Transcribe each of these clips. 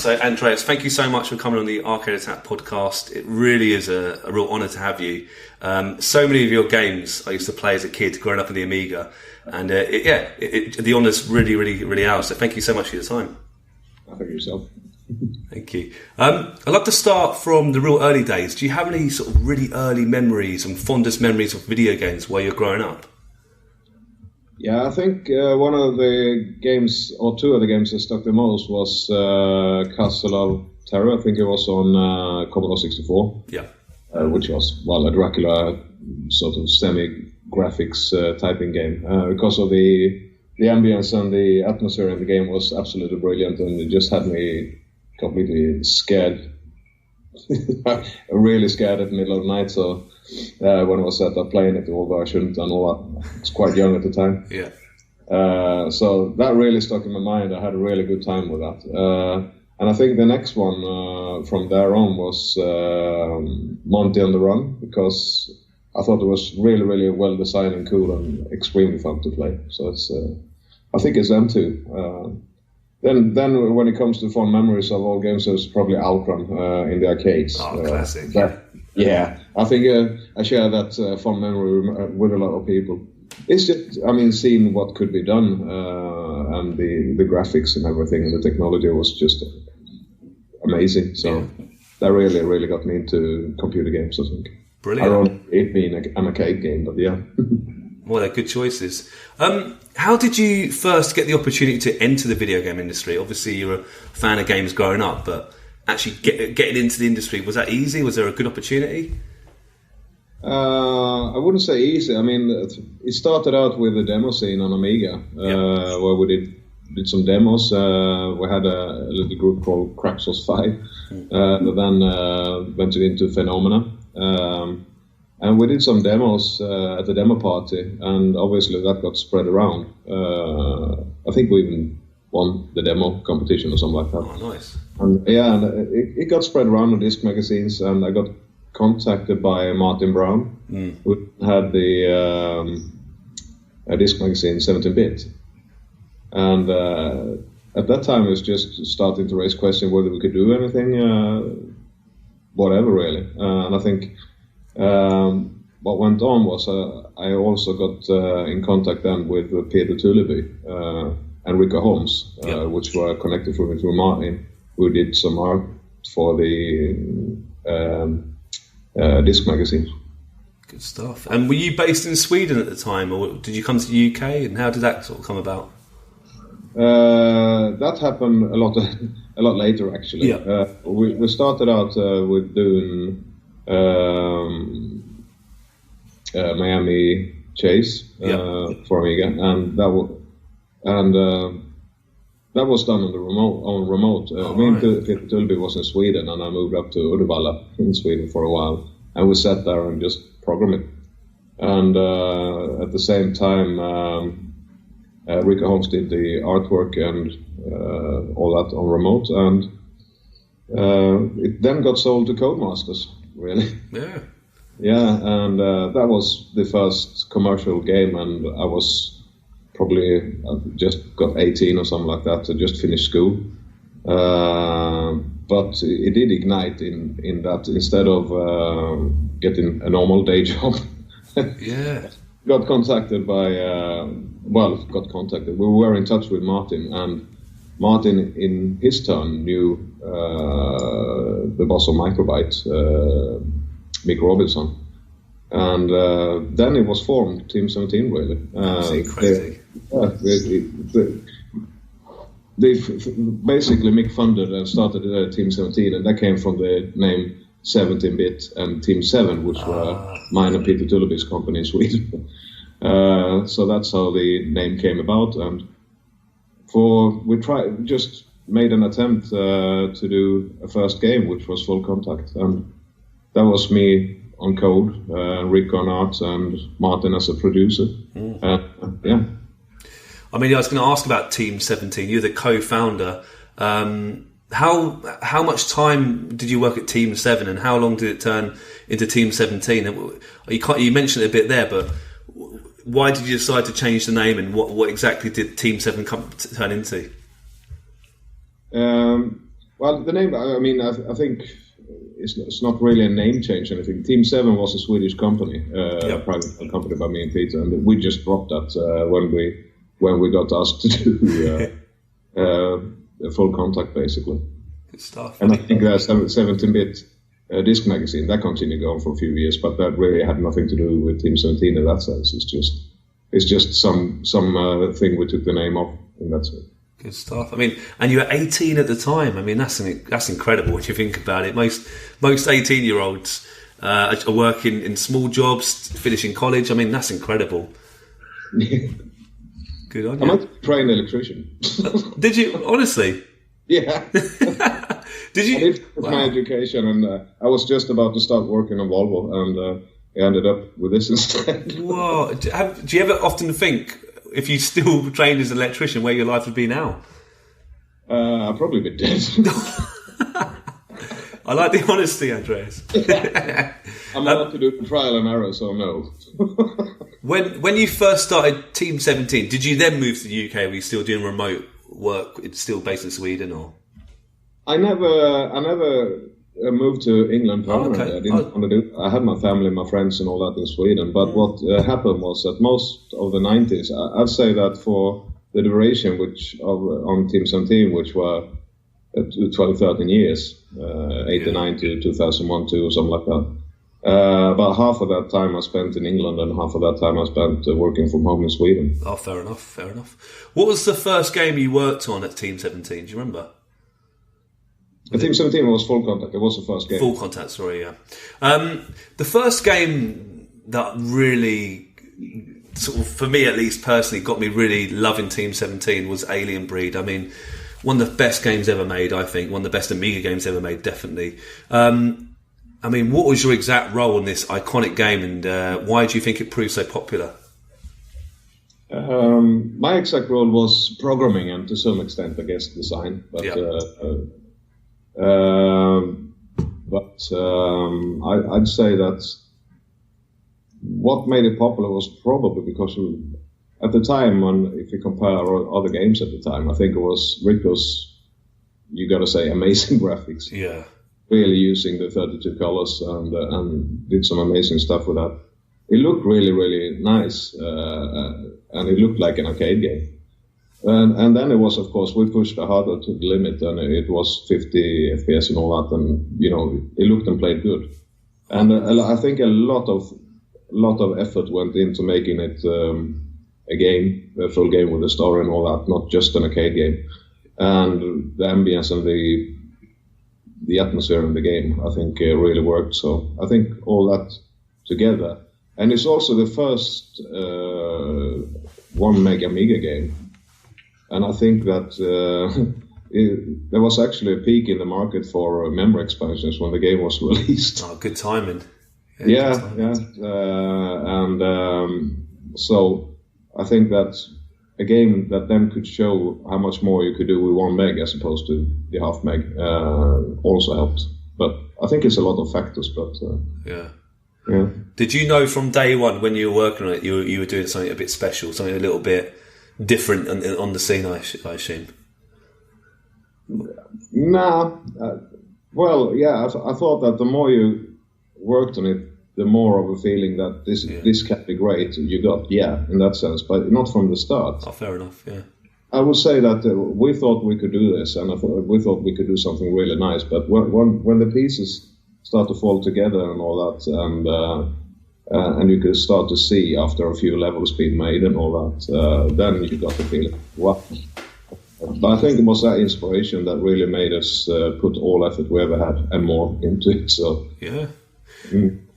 So, Andreas, thank you so much for coming on the Arcade Attack podcast. It really is a real honour to have you. So many of your games I used to play as a kid growing up on the Amiga. And the honour's really, really, really ours. So thank you so much for your time. Thank you yourself. Thank you. I'd like to start from the real early days. Do you have any sort of really early memories and fondest memories of video games while you're growing up? Yeah, I think one of the games, or two of the games that stuck the most was Castle of Terror. I think it was on Commodore 64. Yeah. Which was, well, a Dracula sort of semi-graphics typing game. Because of the ambience and the atmosphere in the game was absolutely brilliant, and it just had me completely scared. Really scared at the middle of the night, so when I was set up playing it, although I shouldn't and all that, I was quite young at the time. Yeah. So that really stuck in my mind. I had a really good time with that. And I think the next one from there on was Monty on the Run, because I thought it was really, really well designed and cool and extremely fun to play. So it's, I think it's them too. Then when it comes to fond memories of all games, it's probably Outrun in the arcades. Oh, classic. Yeah, I think I share that fond memory with a lot of people. It's just, I mean, seeing what could be done and the graphics and everything and the technology was just amazing. So that really, really got me into computer games, I think. Brilliant. I don't know it being an arcade game, but yeah. Well, they're good choices. How did you first get the opportunity to enter the video game industry? Obviously, you're a fan of games growing up, but actually getting into the industry, was that easy? Was there a good opportunity? I wouldn't say easy. I mean, it started out with a demo scene on Amiga, where we did some demos. We had a little group called Cracksos 5, that then ventured into Phenomena. And we did some demos at the demo party, and obviously that got spread around. I think we even won the demo competition or something like that. Oh, nice. And it got spread around on disc magazines, and I got contacted by Martin Brown, who had the disc magazine 17-bit. And at that time, it was just starting to raise questions whether we could do anything, whatever really. And I think what went on was I also got in contact then with Peter Tulleby and Rico Holmes, which were connected through Martin, who did some art for the disc magazine. Good stuff. And were you based in Sweden at the time, or did you come to the UK, and how did that sort of come about? That happened a lot later, actually. Yeah. We started out with doing Miami Chase for Amiga, and that was done on remote. Me and Peter Tulleby was in Sweden, and I moved up to Uddevalla in Sweden for a while, and we sat there and just programmed it. And at the same time, Rico Holmes did the artwork and all that on remote, and it then got sold to Codemasters, really. Yeah. Yeah, and that was the first commercial game, and I was probably just got 18 or something like that, so just finished school. But it did ignite in that instead of getting a normal day job. Yeah. Got contacted by, we were in touch with Martin, and Martin in his turn knew the boss of Microbyte, Mick Robinson. And then it was formed, Team 17, really. Crazy. Basically, Mick funded and started Team 17, and that came from the name 17-bit and Team 7, which were mine and Peter Tulleby's company in Sweden. So that's how the name came about. And we just made an attempt to do a first game, which was Full Contact. And that was me on code, Rico on art, and Martin as a producer. Yeah. I mean, I was going to ask about Team 17. You're the co-founder. How much time did you work at Team 7, and how long did it turn into Team 17? You mentioned it a bit there, but why did you decide to change the name, and what exactly did Team 7 turn into? Well, the name, I mean, I think it's not really a name change or anything. Team 7 was a Swedish company, a private company by me and Peter, and we just dropped that when we got asked to do a full contact, basically. Good stuff. And I think there's 17-bit disc magazine that continued going for a few years, but that really had nothing to do with Team 17 in that sense. It's just some thing we took the name of in that sense. Good stuff. I mean, and you were 18 at the time. I mean, that's incredible when you think about it. Most 18-year-olds are working in small jobs, finishing college. I mean, that's incredible. Good on you. I might train an electrician. Did you? Honestly? Yeah. Did you? I did my education, and I was just about to start working on Volvo, and I ended up with this instead. Whoa. Do you ever often think, if you still trained as an electrician, where your life would be now? I'd probably be dead. I like the honesty, Andreas. I'm allowed to do trial and error, so no. When you first started Team 17, did you then move to the UK? Were you still doing remote work? It's still based in Sweden, or? I never moved to England permanently. Okay. I didn't want to do. I had my family, my friends, and all that in Sweden. But what happened was that most of the 90s, I'd say that for the duration on Team 17, which were 12, 13 years, 89 to 2001, 2, or something like that. About half of that time I spent in England, and half of that time I spent working from home in Sweden. Oh, fair enough. What was the first game you worked on at Team 17? Do you remember? Team 17 was Full Contact. It was the first game. Full Contact, sorry, yeah. The first game that really, sort of, for me at least personally, got me really loving Team 17 was Alien Breed. I mean, one of the best games ever made, I think. One of the best Amiga games ever made, definitely. I mean, what was your exact role in this iconic game, and why do you think it proved so popular? My exact role was programming, and to some extent, I guess, design. But I'd say that what made it popular was probably because at the time, if you compare other games at the time, I think it was Rico's, you got to say, amazing graphics. Yeah. Really using the 32 colors and did some amazing stuff with that. It looked really, really nice, and it looked like an arcade game. And then it was, of course, we pushed the hardware to the limit, and it was 50 FPS and all that, and it looked and played good. And I think a lot of effort went into making it a full game with a story and all that, not just an arcade game. And the ambience and the atmosphere in the game, I think, really worked. So I think all that together, and it's also the first 1 meg Amiga game. And I think that there was actually a peak in the market for memory expansions when the game was released. Oh, good timing. Yeah. So I think that a game that then could show how much more you could do with 1 meg as opposed to the half meg also helped. But I think it's a lot of factors. But yeah. Yeah. Did you know from day one when you were working on it, you were doing something a bit special, something a little bit different on the scene, I assume? Nah. Well, yeah, I thought that the more you worked on it, the more of a feeling that this can be great you got, in that sense, but not from the start. Oh, fair enough, yeah. I would say that we thought we could do this, and we thought we could do something really nice, but when the pieces start to fall together and all that, and you could start to see after a few levels being made and all that, then you got the feeling, wow. But I think it was that inspiration that really made us put all effort we ever had and more into it. So yeah.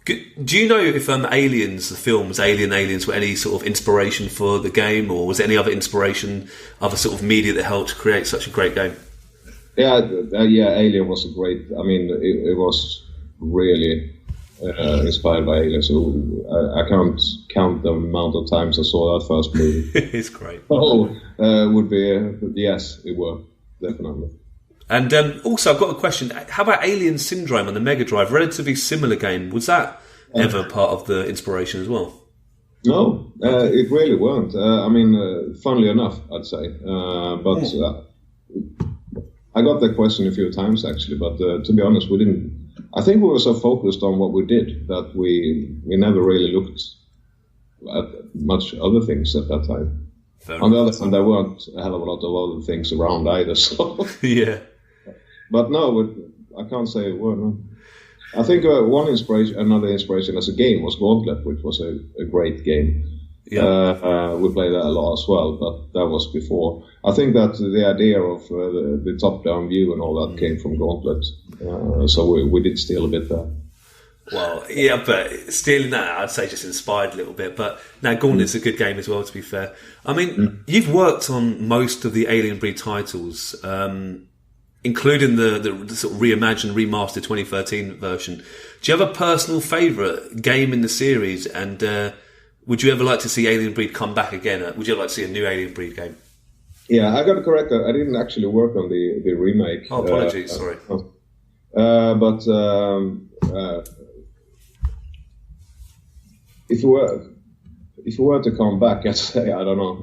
Do you know if Aliens, the films Aliens, were any sort of inspiration for the game, or was there any other inspiration, other sort of media that helped create such a great game? Yeah, Alien was a great. I mean, it was really inspired by Aliens. So I can't count the amount of times I saw that first movie. It's great. Would be yes, it were definitely. And also, I've got a question. How about Alien Syndrome on the Mega Drive? Relatively similar game. Was that ever part of the inspiration as well? No, it really weren't. I mean, funnily enough, I'd say. But I got that question a few times actually, but to be honest, we didn't. I think we were so focused on what we did that we never really looked at much other things at that time. On the other hand, there weren't a hell of a lot of other things around either. So yeah. But no, I can't say a word. No. I think another inspiration as a game was Gauntlet, which was a great game. Yeah. We played that a lot as well, but that was before. I think that the idea of the top-down view and all that came from Gauntlet, so we did steal a bit there. Well, yeah, but stealing that, I'd say just inspired a little bit. But now Gauntlet's a good game as well, to be fair. I mean, you've worked on most of the Alien Breed titles, including the sort of reimagined, remastered 2013 version. Do you have a personal favourite game in the series? And would you ever like to see Alien Breed come back again? Would you ever like to see a new Alien Breed game? Yeah, I got to correct that. I didn't actually work on the remake. Oh, apologies, sorry. But if you were to come back, I'd say I don't know.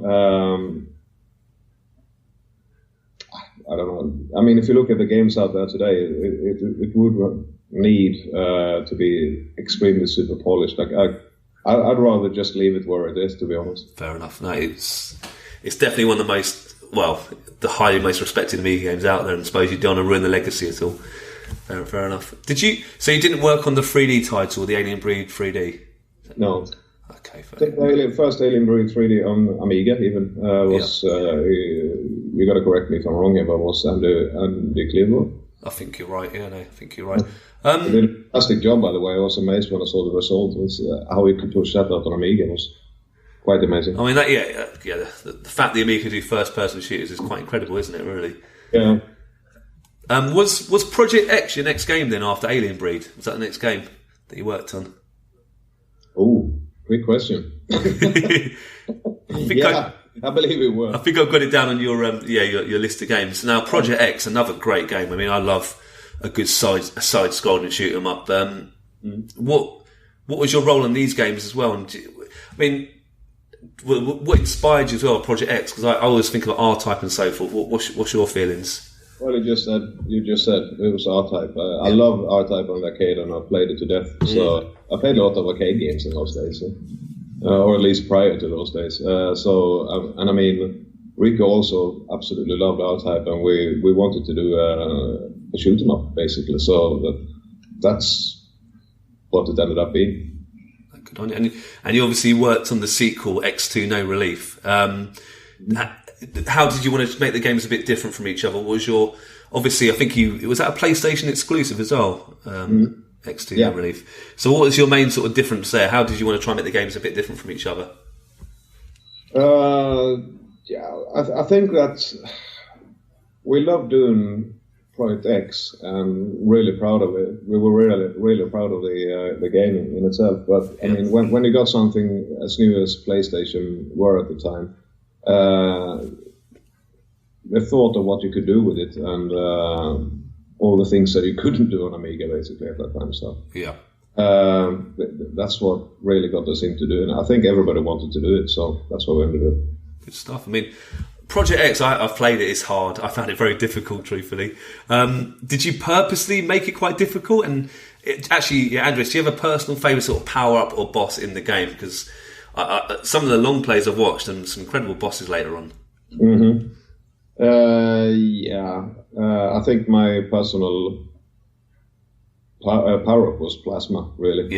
I don't know. I mean, if you look at the games out there today, it would need to be extremely super polished. Like I'd rather just leave it where it is, to be honest. Fair enough. No, it's definitely one of the most, the highly most respected Amiga games out there, and I suppose you don't want to ruin the legacy at all. Fair enough. So you didn't work on the 3D title, the Alien Breed 3D? No. Okay, fair. I think the first Alien Breed 3D on Amiga even was, you got to correct me if I'm wrong here, but was Andy Cleaver. I think you're right, yeah, no, I think you're right. He did a fantastic job, by the way. I was amazed when I saw the result. How he could push that out on Amiga was quite amazing. I mean, the fact the Amiga could do first-person shooters is quite incredible, isn't it, really? Yeah. Was Project X your next game then after Alien Breed? Was that the next game that you worked on? Oh, great question. I believe it was. I think I've got it down on your list of games. Now, Project X, another great game. I mean, I love a good side-scrolling shoot 'em up. What was your role in these games as well? And what inspired you as well, Project X? Because I always think of R-Type and so forth. What's your feelings? Well, you just said it was R-Type. I love R-Type on the arcade, and I played it to death. So I played a lot of arcade games in those days, or at least prior to those days. And I mean, Rico also absolutely loved R-Type, and we wanted to do a shoot 'em up basically. So that's what it ended up being. Good on you. And you obviously worked on the sequel X2 No Relief. How did you want to make the games a bit different from each other? Obviously, I think was that a PlayStation exclusive as well? X2 No Relief. So what was your main sort of difference there? How did you want to try and make the games a bit different from each other? I think that we loved doing Project X and really proud of it. We were really proud of the game in itself. But I mean, when you got something as new as PlayStation were at the time, the thought of what you could do with it and all the things that you couldn't do on Amiga basically at that time. So that's what really got us into doing it. I think everybody wanted to do it, so that's what we ended up. Good stuff. I mean, Project X, I've played it. It's hard. I found it very difficult, truthfully. Did you purposely make it quite difficult? And Andreas, do you have a personal favourite sort of power-up or boss in the game? Because some of the long plays I've watched and some incredible bosses later on. Mm-hmm. I think my personal power-up was plasma, really.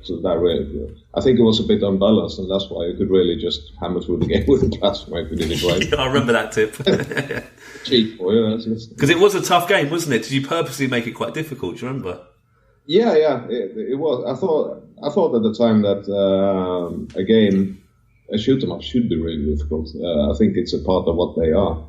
So that really, I think it was a bit unbalanced, and that's why you could really just hammer through the game with the plasma if you did it right. I remember that tip. Cheap for you, because it was a tough game, wasn't it? Did you purposely make it quite difficult? Do you remember? Yeah, it was. I thought at the time that a shoot 'em up should be really difficult. I think it's a part of what they are.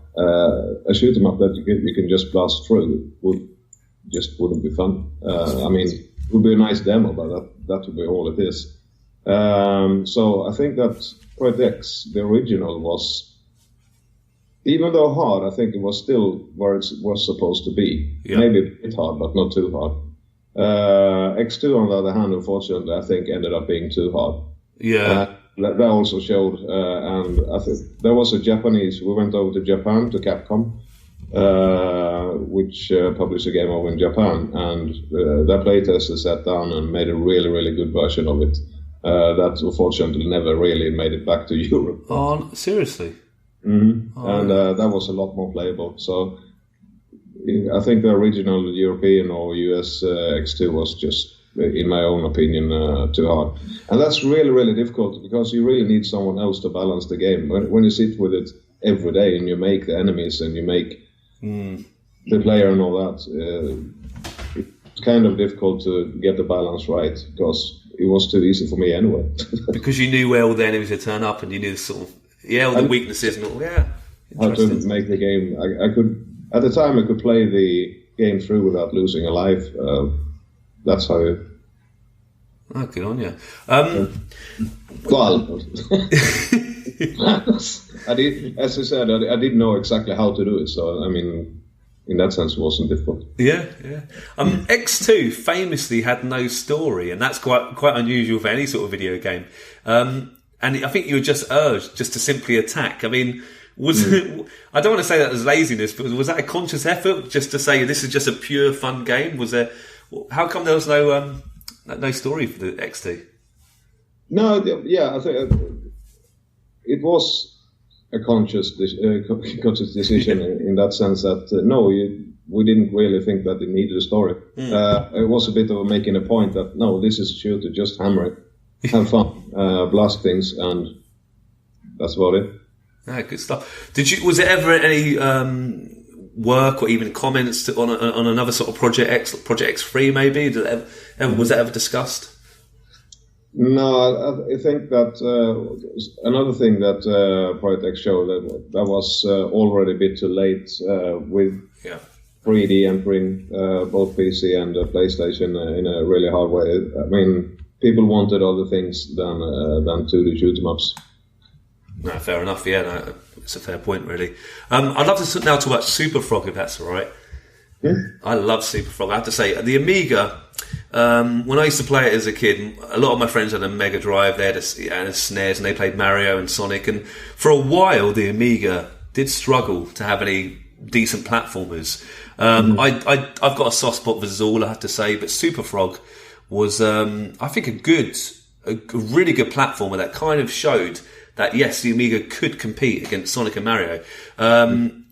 A shoot 'em up that you can just blast through wouldn't be fun. I mean, it would be a nice demo, but that would be all it is. So I think that Project X, the original, was, even though hard, I think it was still where it was supposed to be. Yeah. Maybe a bit hard, but not too hard. X2, on the other hand, unfortunately, I think ended up being too hard. Yeah. That also showed, and I think there was we went over to Japan, to Capcom, which published a game over in Japan, and their playtester sat down and made a really, really good version of it. That unfortunately never really made it back to Europe. Oh, seriously? Mm-hmm. Oh, and that was a lot more playable. So I think the original European or US X2 was just, in my own opinion, too hard. And that's really, really difficult because you really need someone else to balance the game. When you sit with it every day and you make the enemies and you make the player and all that, it's kind of difficult to get the balance right because it was too easy for me anyway. Because you knew where all the enemies would turn up and you knew sort of, all the weaknesses and all, how to make the game. I could, at the time, I could play the game through without losing a life. That's how it... Oh, good on you. Well, I did, as I said, I didn't know exactly how to do it, so, I mean, in that sense, it wasn't difficult. Yeah. X2 famously had no story, and that's quite unusual for any sort of video game. And I think you were just urged just to simply attack. I mean, I don't want to say that as laziness, but was that a conscious effort just to say this is just a pure fun game? Was there? How come there was no story for the XT? No, I think it was a conscious decision in that sense that we didn't really think that it needed a story. It was a bit of making a point that no, this is a shooter, just hammer it, have fun, blast things, and that's about it. Yeah, good stuff. Was there ever any work or even comments on another sort of Project X3 maybe? Was that ever discussed? No, I think that another thing that Project X showed that was already a bit too late with 3D entering both PC and PlayStation in a really hard way. I mean, people wanted other things than 2D shoot 'em ups. No, fair enough. Yeah, no, it's a fair point, really. I'd love to now talk about Superfrog, if that's all right. Yeah. I love Superfrog. I have to say, the Amiga. When I used to play it as a kid, a lot of my friends had a Mega Drive. They had a SNES, and they played Mario and Sonic. And for a while, the Amiga did struggle to have any decent platformers. I've got a soft spot for Zool, I have to say, but Superfrog was, I think, a really good platformer that kind of showed that yes, the Amiga could compete against Sonic and Mario.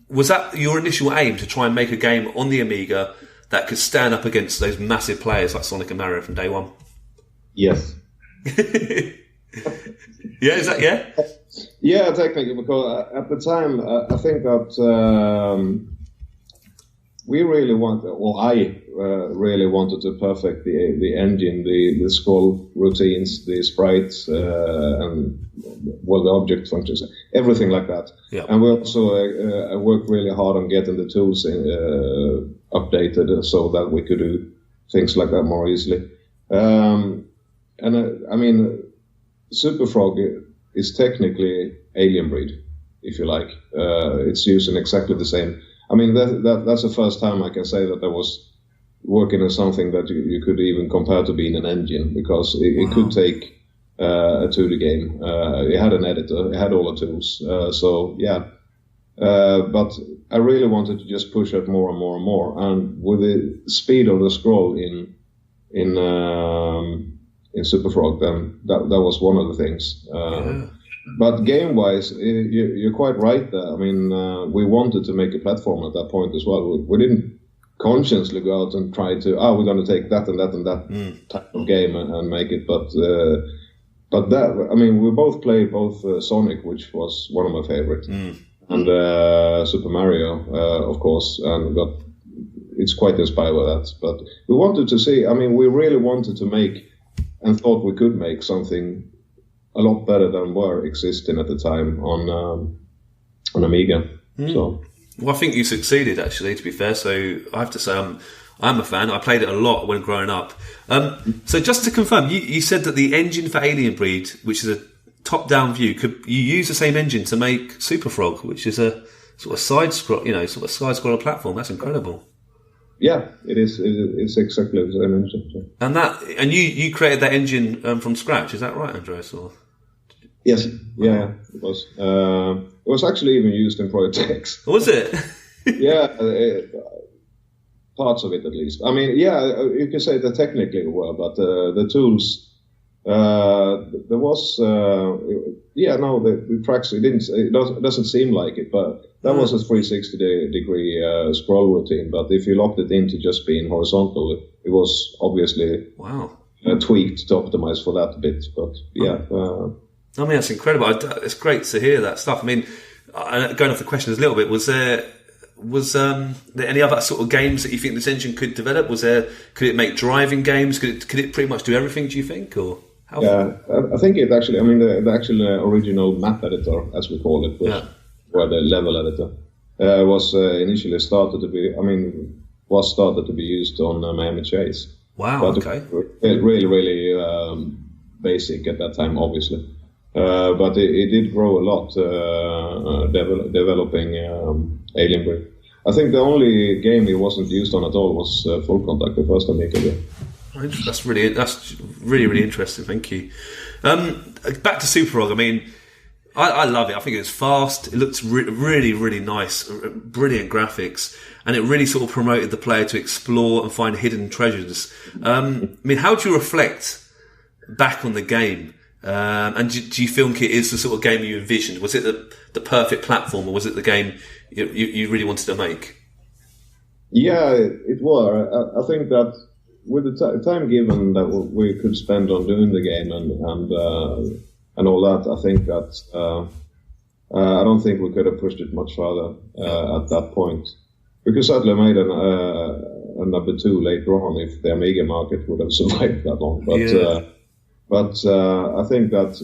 Was that your initial aim, to try and make a game on the Amiga that could stand up against those massive players like Sonic and Mario from day one? Yes. Yeah, technically, because at the time, I think that we really I really wanted to perfect the engine, the scroll routines, the sprites, and the object functions, everything like that. Yeah. And we also worked really hard on getting the tools updated so that we could do things like that more easily. I mean, Superfrog is technically Alien Breed, if you like. It's using exactly the same. I mean, that's the first time I can say that I was working on something that you could even compare to being an engine, because it could take a 2D game. It had an editor, it had all the tools. But I really wanted to just push it more and more and more. And with the speed of the scroll in Superfrog, then that was one of the things. But game-wise, you're quite right there. I mean, we wanted to make a platform at that point as well. We didn't consciously go out and try to, we're going to take that and that and that type of game and make it. But that, I mean, we both played both Sonic, which was one of my favorites, and Super Mario, of course, and it's quite inspired by that. But we wanted to see, I mean, we really wanted to make and thought we could make something a lot better than were existing at the time on Amiga. So, well, I think you succeeded, actually, to be fair. So I have to say, I'm a fan. I played it a lot when growing up. So just to confirm, you said that the engine for Alien Breed, which is a top-down view, you use the same engine to make Superfrog, which is a sort of side-scroller platform. That's incredible. Yeah, it is. It's exactly the same engine. And you created that engine from scratch, is that right, Andreas? Or? Yes. Yeah, it was. It was actually even used in Project X. Was it? Yeah, parts of it at least. I mean, yeah, you can say that technically were, but the tools. There was, the tracks. It doesn't seem like it, but that was a 360-degree scroll routine. But if you locked it into just being horizontal, it was obviously tweaked to optimize for that bit. But yeah, I mean, that's incredible. It's great to hear that stuff. I mean, going off the questions a little bit, was there any other sort of games that you think this engine could develop? Could it make driving games? Could it pretty much do everything, do you think? Or how? Yeah, I think it actually, I mean, the actual original map editor, as we call it, or the level editor, was initially started to be used on Miami Chase. Wow, but okay. Really basic at that time, obviously. But it did grow a lot, developing Alien Breed. I think the only game it wasn't used on at all was Full Contact, the first Amiga game. That's really interesting. Thank you. Back to Superfrog. I mean, I love it. I think it's fast. It looks really nice. Brilliant graphics, and it really sort of promoted the player to explore and find hidden treasures. I mean, how do you reflect back on the game? And do you think it is the sort of game you envisioned? Was it the perfect platform, or was it the game you really wanted to make? Yeah, it was. I think that with the time given that we could spend on doing the game and all that, I think that I don't think we could have pushed it much further at that point. We could certainly have made a number 2 later on if the Amiga market would have survived that long. But I think that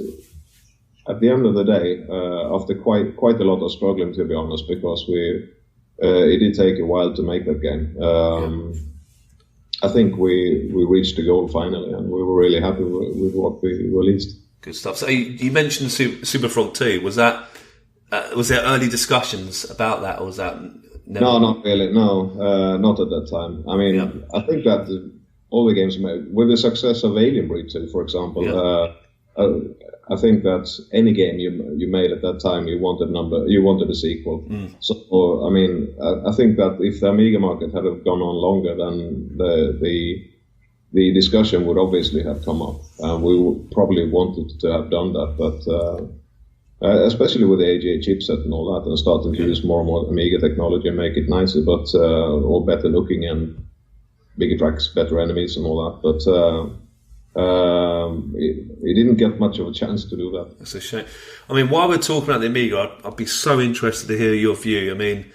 at the end of the day, after quite a lot of struggling, to be honest, because it did take a while to make that game. I think we reached the goal finally, and we were really happy with what we released. Good stuff. So you mentioned Superfrog 2. Was there early discussions about that, or was that never? No, not really. No, not at that time. I mean, I think that all the games made with the success of Alien Breed 2, for example. I think that any game you made at that time, you wanted a sequel. So, I mean, I think that if the Amiga market had gone on longer, then the discussion would obviously have come up. We would probably wanted to have done that, but especially with the AGA chipset and all that, and starting to use more and more Amiga technology and make it nicer, but or better looking and bigger tracks, better enemies and all that, but. It didn't get much of a chance to do that. That's a shame. I mean, while we're talking about the Amiga, I'd be so interested to hear your view. I mean,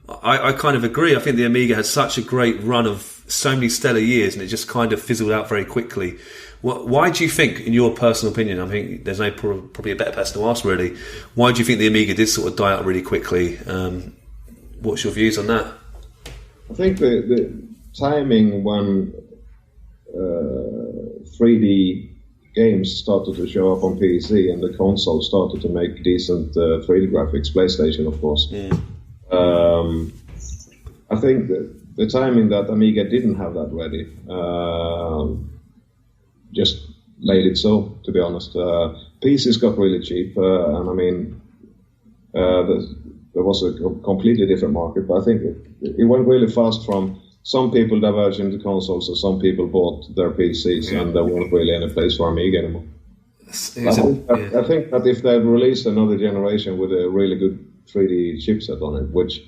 I kind of agree. I think the Amiga had such a great run of so many stellar years, and it just kind of fizzled out very quickly. Why do you think, in your personal opinion, I think there's probably a better person to ask, really, why do you think the Amiga did sort of die out really quickly? What's your views on that? I think the timing when 3D games started to show up on PC and the console started to make decent 3D graphics, PlayStation of course. I think the timing that Amiga didn't have that ready just made it so, to be honest. PCs got really cheap, and I mean there was a completely different market, but I think it went really fast from some people diverged into consoles, and some people bought their PCs, and there weren't really any place for Amiga anymore. I think that if they had released another generation with a really good 3D chipset on it, which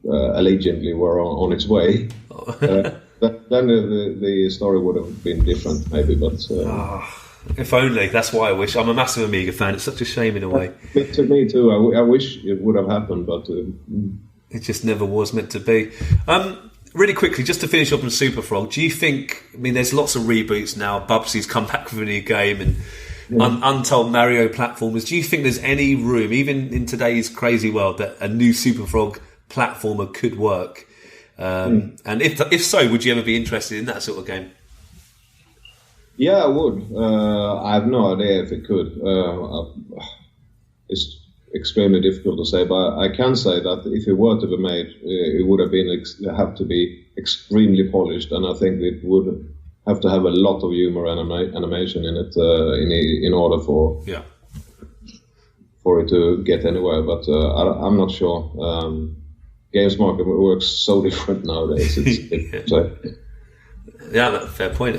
allegedly were on its way, then the story would have been different, maybe. But if only. That's why I wish. I'm a massive Amiga fan. It's such a shame in a way. To me too. I wish it would have happened, but it just never was meant to be. Really quickly, just to finish up on Superfrog, do you think, I mean, there's lots of reboots now, Bubsy's come back with a new game, and untold Mario platformers. Do you think there's any room, even in today's crazy world, that a new Superfrog platformer could work? And if so, would you ever be interested in that sort of game? Yeah, I would. I have no idea if it could. It's extremely difficult to say, but I can say that if it were to be made, it would have to be extremely polished, and I think it would have to have a lot of humor and animation in it in order for it to get anywhere. But I'm not sure. games market works so different nowadays. Yeah, fair point.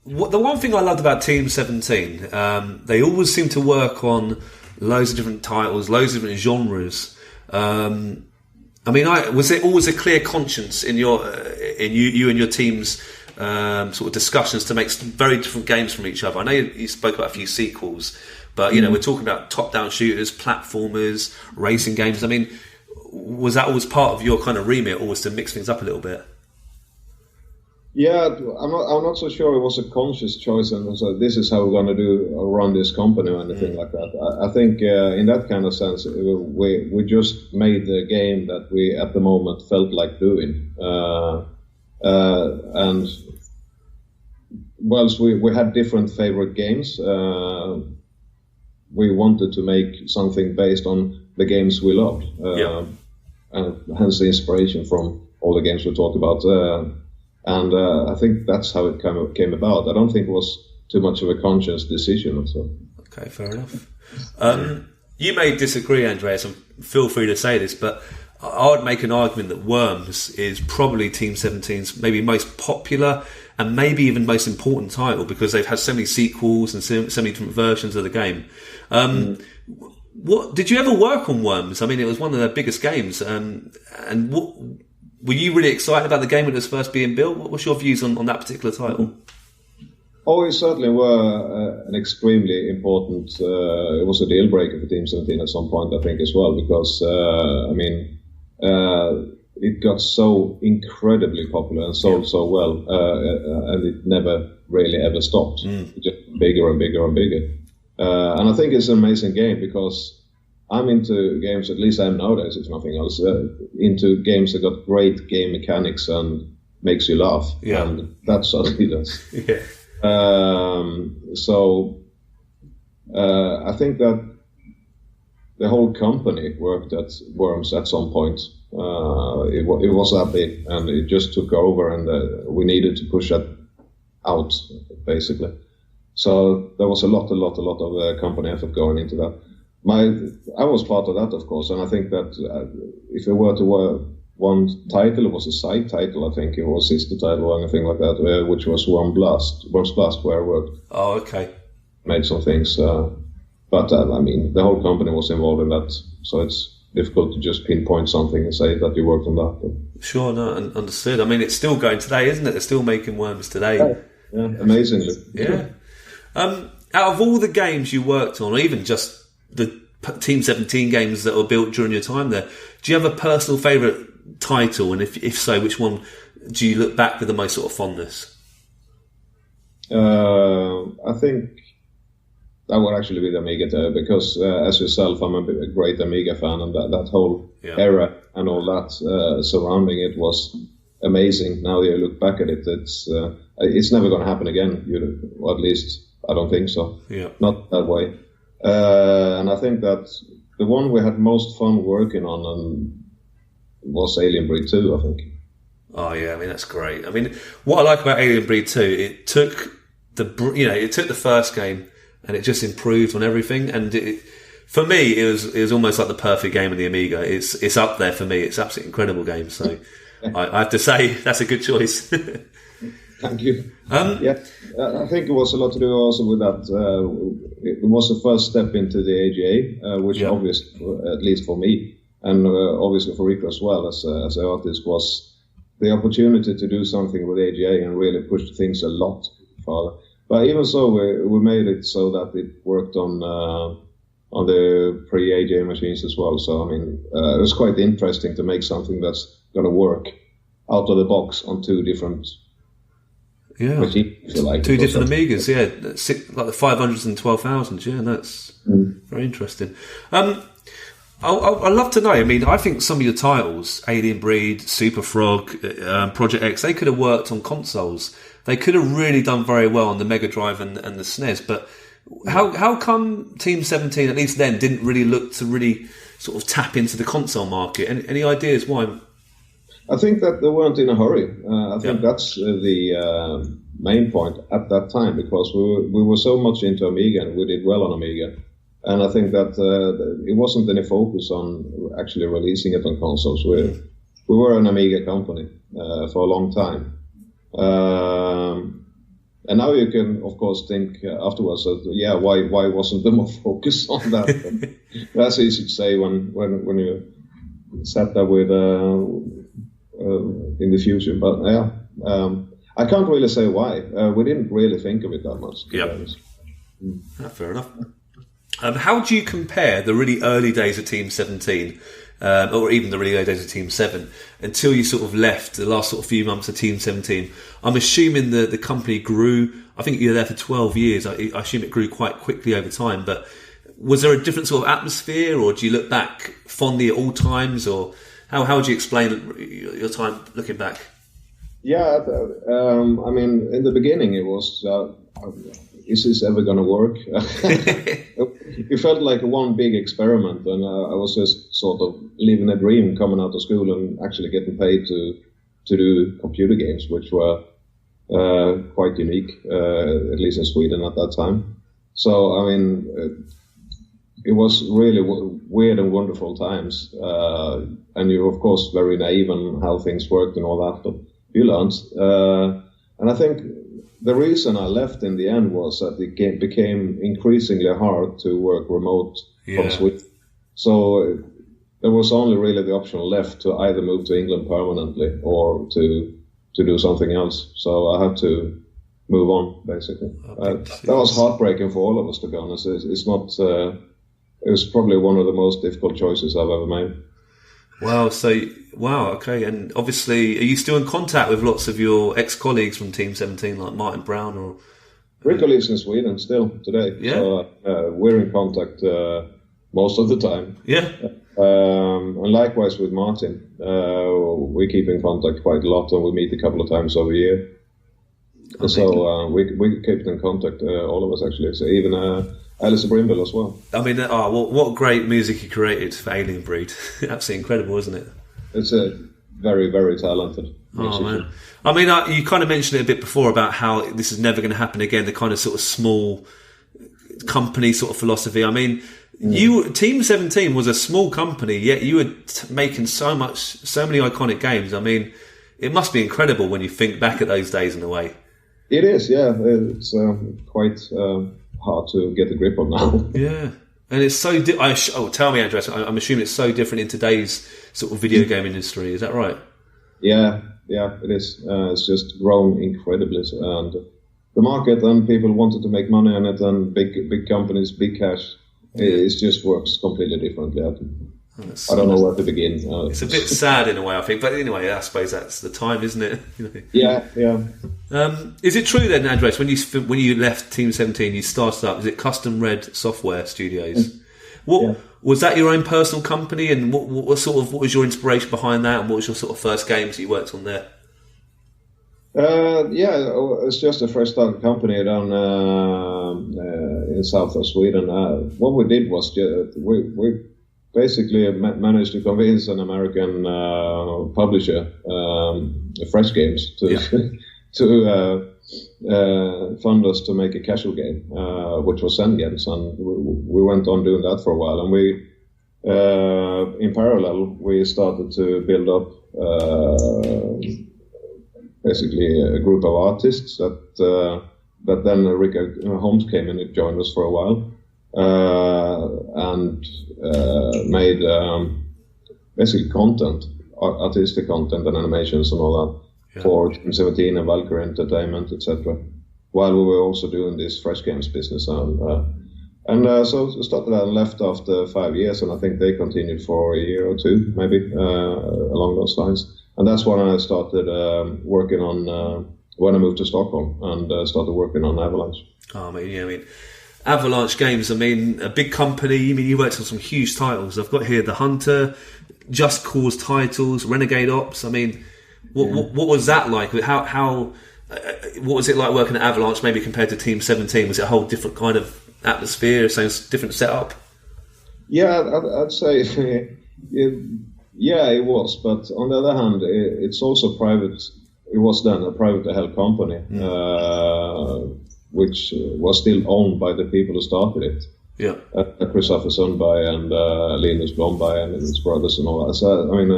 The one thing I loved about Team 17, they always seem to work on loads of different titles, loads of different genres. Was there always a clear conscience in you and your team's sort of discussions to make very different games from each other? I know you spoke about a few sequels, but we're talking about top-down shooters, platformers, racing games. I mean, was that always part of your kind of remit, always to mix things up a little bit? Yeah, I'm not so sure it was a conscious choice and so this is how we're going to run this company or anything like that. I think in that kind of sense, we just made the game that we at the moment felt like doing. And whilst we had different favorite games, we wanted to make something based on the games we loved. And hence the inspiration from all the games we talked about. And I think that's how it came about. I don't think it was too much of a conscious decision or so. Okay, fair enough. You may disagree, Andreas, and feel free to say this, but I would make an argument that Worms is probably Team 17's maybe most popular and maybe even most important title because they've had so many sequels and so many different versions of the game. What did you ever work on Worms? I mean, it was one of their biggest games. And what... Were you really excited about the game when it was first being built? What's your views on that particular title? Oh, it certainly were an extremely important... it was a deal breaker for Team 17 at some point, I think, as well, because, it got so incredibly popular and sold so well, and it never really ever stopped. It just bigger and bigger and bigger. And I think it's an amazing game because... I'm into games, at least I am nowadays, if nothing else, into games that got great game mechanics and makes you laugh. Yeah. And that certainly does. Yeah. I think that the whole company worked at Worms at some point. It was that big, and it just took over, and we needed to push that out, basically. So there was a lot of company effort going into that. I was part of that, of course, and I think that if it were to one title, it was a side title, I think it was sister title or anything like that, which was Worms Blast, where I worked. Oh, okay. Made some things, but the whole company was involved in that, so it's difficult to just pinpoint something and say that you worked on that. But. Sure, no, understood. I mean, it's still going today, isn't it? They're still making Worms today. Yeah, amazingly. Yeah. Out of all the games you worked on, or even just the Team 17 games that were built during your time there, do you have a personal favourite title? And if so, which one do you look back with the most sort of fondness? I think that would actually be the Amiga, because as yourself, I'm a great Amiga fan, and that whole era and all that surrounding it was amazing. Now you look back at it, it's never going to happen again, or at least I don't think so. Yeah. Not that way. And I think that the one we had most fun working on was Alien Breed 2, I think. Oh yeah, I mean that's great. I mean, what I like about Alien Breed 2, it took the first game and it just improved on everything. And for me, it was almost like the perfect game on the Amiga. It's up there for me. It's an absolutely incredible game. So I have to say that's a good choice. Thank you. I think it was a lot to do also with that. It was the first step into the AGA, which obviously, at least for me, and obviously for Rico as well as an artist, was the opportunity to do something with AGA and really push things a lot farther. But even so, we made it so that it worked on the pre-AGA machines as well. So I mean, it was quite interesting to make something that's going to work out of the box on two different. Yeah, two different Amigas, like the 500s and 12,000s, and that's very interesting. I'd love to know, I mean, I think some of your titles, Alien Breed, Superfrog, Project X, they could have worked on consoles. They could have really done very well on the Mega Drive and the SNES, but how come Team 17, at least then, didn't really look to really sort of tap into the console market? Any ideas why? I think that they weren't in a hurry. I think that's the main point at that time, because we were so much into Amiga and we did well on Amiga. And I think that it wasn't any focus on actually releasing it on consoles. We were an Amiga company for a long time. And now you can, of course, think afterwards that, why wasn't there more focus on that? That's easy to say when you sat there with in the future. But I can't really say why. We didn't really think of it that much. Fair enough. How do you compare the really early days of Team 17, or even the really early days of Team 7, until you sort of left the last sort of few months of Team 17? I'm assuming the company grew. I think you were there for 12 years. I assume it grew quite quickly over time. But was there a different sort of atmosphere, or do you look back fondly at all times, or how would you explain your time looking back? Yeah, I mean, in the beginning it was, is this ever going to work? It felt like one big experiment, and I was just sort of living a dream coming out of school and actually getting paid to do computer games, which were quite unique, at least in Sweden at that time. So, I mean, it was really weird and wonderful times, and you're, of course, very naive on how things worked and all that, but you learned. And I think the reason I left in the end was that it became increasingly hard to work remote from Sweden. So there was only really the option left to either move to England permanently or to do something else. So I had to move on, basically. That was heartbreaking for all of us, to be honest. It's not. It was probably one of the most difficult choices I've ever made. Wow. Okay. And obviously, are you still in contact with lots of your ex-colleagues from Team 17, like Martin Brown or? Rico lives in Sweden still today. Yeah. So we're in contact most of the time. Yeah. And likewise with Martin, we keep in contact quite a lot, and we meet a couple of times over a year. So we keep in contact, all of us actually. So even Alice Brimble as well. I mean, what great music he created for Alien Breed. Absolutely incredible, isn't it? It's a very, very talented musician. Oh, man. I mean, you kind of mentioned it a bit before about how this is never going to happen again, the kind of sort of small company sort of philosophy. I mean, Team 17 was a small company, yet you were making so many iconic games. I mean, it must be incredible when you think back at those days in a way. It is, yeah. It's quite hard to get a grip on now. Yeah. And it's so... tell me, Andreas, I'm assuming it's so different in today's sort of video game industry. Is that right? Yeah, it is. It's just grown incredibly. And the market and people wanted to make money on it, and big companies, big cash. It just works completely differently. I don't know where to begin. It's a bit sad in a way, I think. But anyway, I suppose that's the time, isn't it? Yeah. Is it true then, Andreas, when you left Team 17, you started up, is it Custom Red Software Studios? Was that your own personal company, and what was your inspiration behind that, and what was your sort of first games that you worked on there? It's just a fresh started company down in south of Sweden. What we did was we basically managed to convince an American publisher, Fresh Games, to fund us to make a casual game, which was Zen Games, and we went on doing that for a while. And we, in parallel, we started to build up basically a group of artists that then Rick Holmes came in and joined us for a while, and made basically content, artistic content and animations and all that for Team 17 and Valkyrie Entertainment, etc. While we were also doing this Fresh Games business, so started and left after 5 years, and I think they continued for a year or two, maybe along those lines. And that's when I started working on when I moved to Stockholm and started working on Avalanche. Oh, I mean, Avalanche Games, I mean, a big company. I mean, you worked on some huge titles. I've got here The Hunter, Just Cause titles, Renegade Ops. I mean, what was that like? What was it like working at Avalanche, maybe compared to Team 17? Was it a whole different kind of atmosphere, same different setup? Yeah, I'd say, it was. But on the other hand, it's also private. It was then a privately held company, which was still owned by the people who started it. Yeah. Christopher Sundberg and Linus Blomberg and his brothers and all that. So, I mean,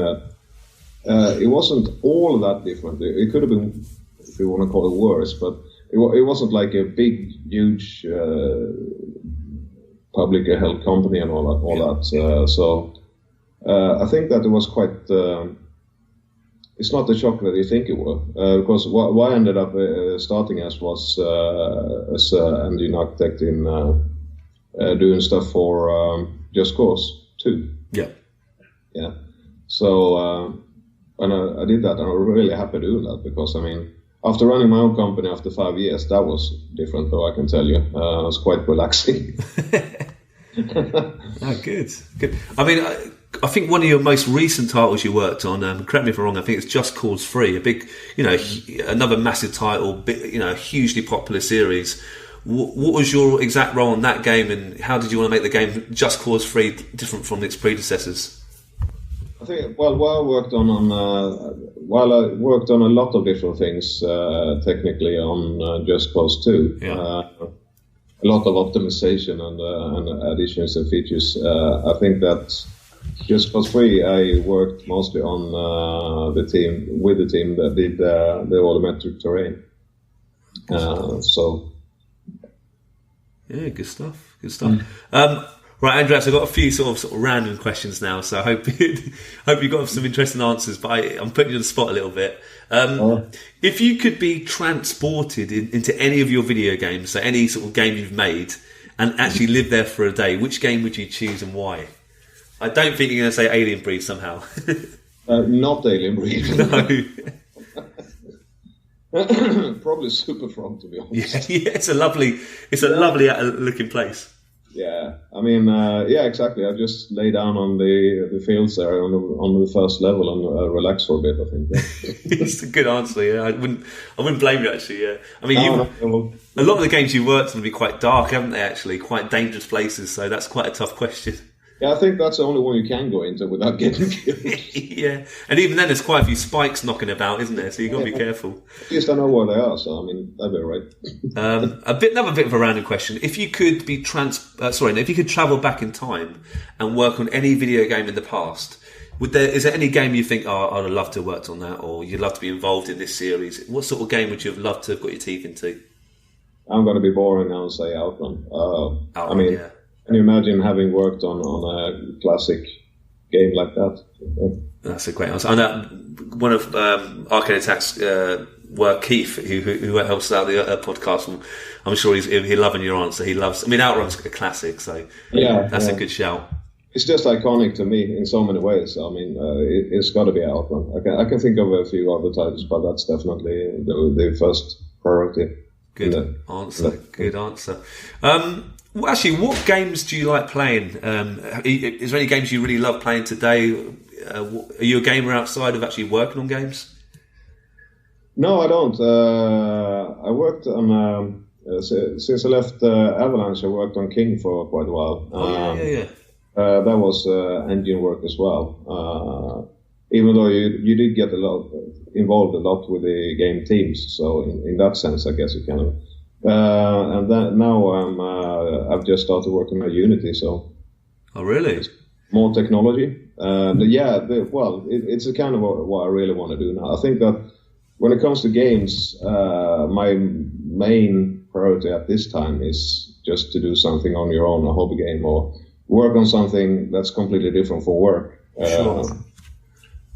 it wasn't all that different. It could have been, if you want to call it worse, but it wasn't like a big, huge publicly held company and all that. So I think that it was quite. It's not the shock that you think it was, because what I ended up starting as was as an engine architect in doing stuff for Just Cause 2. Yeah. Yeah. So and I did that, and I was really happy doing that, because, I mean, after running my own company after 5 years, that was different, though, I can tell you. It was quite relaxing. Good. I mean, I think one of your most recent titles you worked on, correct me if I'm wrong, I think it's Just Cause 3, a big, another massive title, hugely popular series. What was your exact role in that game, and how did you want to make the game Just Cause 3 different from its predecessors? I think, while I worked on a lot of different things technically on Just Cause 2, a lot of optimization and additions and features. I think that Just Cause 3, I worked mostly on the team that did the volumetric terrain. Yeah, good stuff. Right, Andreas, I've got a few sort of random questions now, so I hope you got some interesting answers, but I'm putting you on the spot a little bit. If you could be transported into any of your video games, so any sort of game you've made, and actually live there for a day, which game would you choose and why? I don't think you're going to say Alien Breed somehow. Not Alien Breed. No. Probably Superfrog, to be honest. Yeah, it's a lovely looking place. Yeah, I mean, exactly. I just lay down on the fields there on the first level and relax for a bit, I think. Yeah. It's a good answer. Yeah, I wouldn't blame you, actually. Yeah, I mean, a lot of the games you worked on would be quite dark, haven't they? Actually, quite dangerous places. So that's quite a tough question. Yeah, I think that's the only one you can go into without getting killed. Yeah, and even then, there's quite a few spikes knocking about, isn't there? So you've got to be careful. At least I know where they are, so I mean, that'd be right. Another bit of a random question: if you could if you could travel back in time and work on any video game in the past, is there any game you think, I'd have loved to have worked on that, or you'd love to be involved in this series? What sort of game would you have loved to have got your teeth into? I'm going to be boring now and say Outrun. Outrun, I mean. Yeah. Can you imagine having worked on a classic game like that? That's a great answer. I know one of Arcade Attack's work, Keith, who helps out the podcast. I'm sure he's loving your answer. He loves. I mean, Outrun's a classic, so that's a good shout. It's just iconic to me in so many ways. I mean, it's got to be Outrun. I can think of a few other titles, but that's definitely the first priority. Good answer. Well, actually, what games do you like playing? Is there any games you really love playing today? Are you a gamer outside of actually working on games? No, I don't. I worked on since I left Avalanche. I worked on King for quite a while. That was engine work as well. Even though you did get involved a lot with the game teams, so in that sense, I guess you kind of. And then now I've just started working on Unity. So. Oh, really? More technology. It's a kind of what I really want to do now. I think that when it comes to games, my main priority at this time is just to do something on your own, a hobby game, or work on something that's completely different for work. Sure.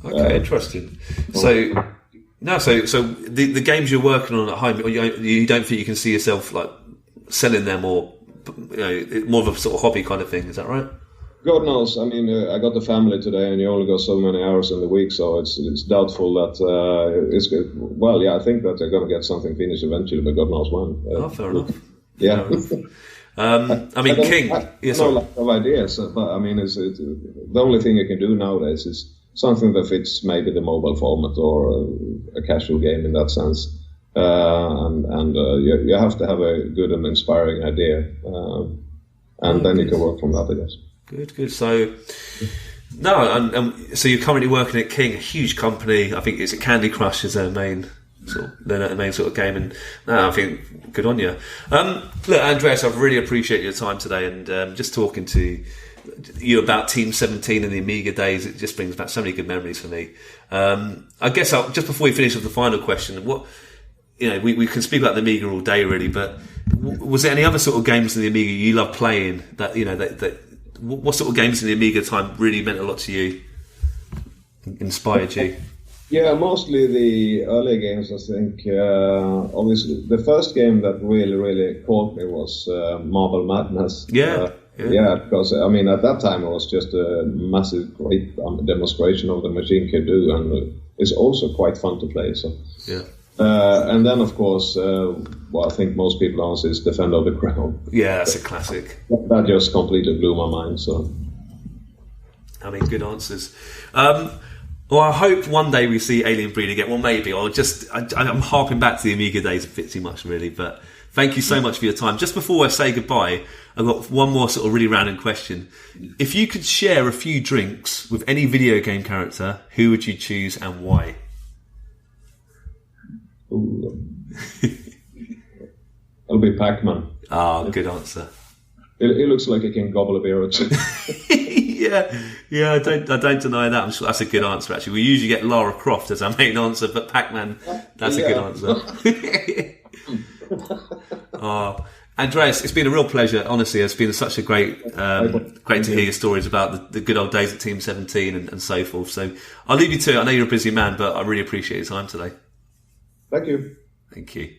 Okay, interesting. So the games you're working on at home, you don't think you can see yourself like selling them, or more of a sort of hobby kind of thing? Is that right? God knows. I mean, I got the family today, and you only got so many hours in the week, so it's doubtful that it's good. Well, yeah, I think that they're going to get something finished eventually, but God knows when. Fair enough. Yeah. Fair enough. I mean, King. I no lack of ideas, but I mean, the only thing you can do nowadays is something that fits maybe the mobile format or a casual game in that sense. And you have to have a good and inspiring idea, and then you can work from that, I guess. Good. So, so you're currently working at King, a huge company. I think it's Candy Crush is their main sort of the main sort of game. And no, I think good on you. Look, Andreas, I really appreciate your time today, and just talking to you about Team 17 and the Amiga days. It just brings back so many good memories for me. I guess just before we finish with the final question, what we can speak about the Amiga all day, really, but was there any other sort of games in the Amiga you love playing that what sort of games in the Amiga time really meant a lot to you, inspired you? Yeah, mostly the early games, I think. Obviously, the first game that really caught me was Marble Madness. Yeah, because, I mean, at that time it was just a massive, great demonstration of the machine could do, and it's also quite fun to play. So yeah. And then, of course, what I think most people answer is Defender of the Crown. Yeah, that's a classic. That just completely blew my mind. So, I mean, good answers. Well, I hope one day we see Alien Breed again. Well, maybe. I'm harping back to the Amiga days a bit too much, really. But thank you so much for your time. Just before I say goodbye, I've got one more sort of really random question. If you could share a few drinks with any video game character, who would you choose and why? It'll be Pac-Man. Good answer. It looks like it can gobble a beer or two. yeah, I don't deny that. I'm sure that's a good answer, actually. We usually get Lara Croft as our main answer, but Pac-Man, that's a good answer. Andreas, it's been a real pleasure. Honestly, it's been such a great to hear your stories about the good old days at Team 17 and so forth. So I'll leave you to it. I know you're a busy man, but I really appreciate your time today. Thank you. Thank you.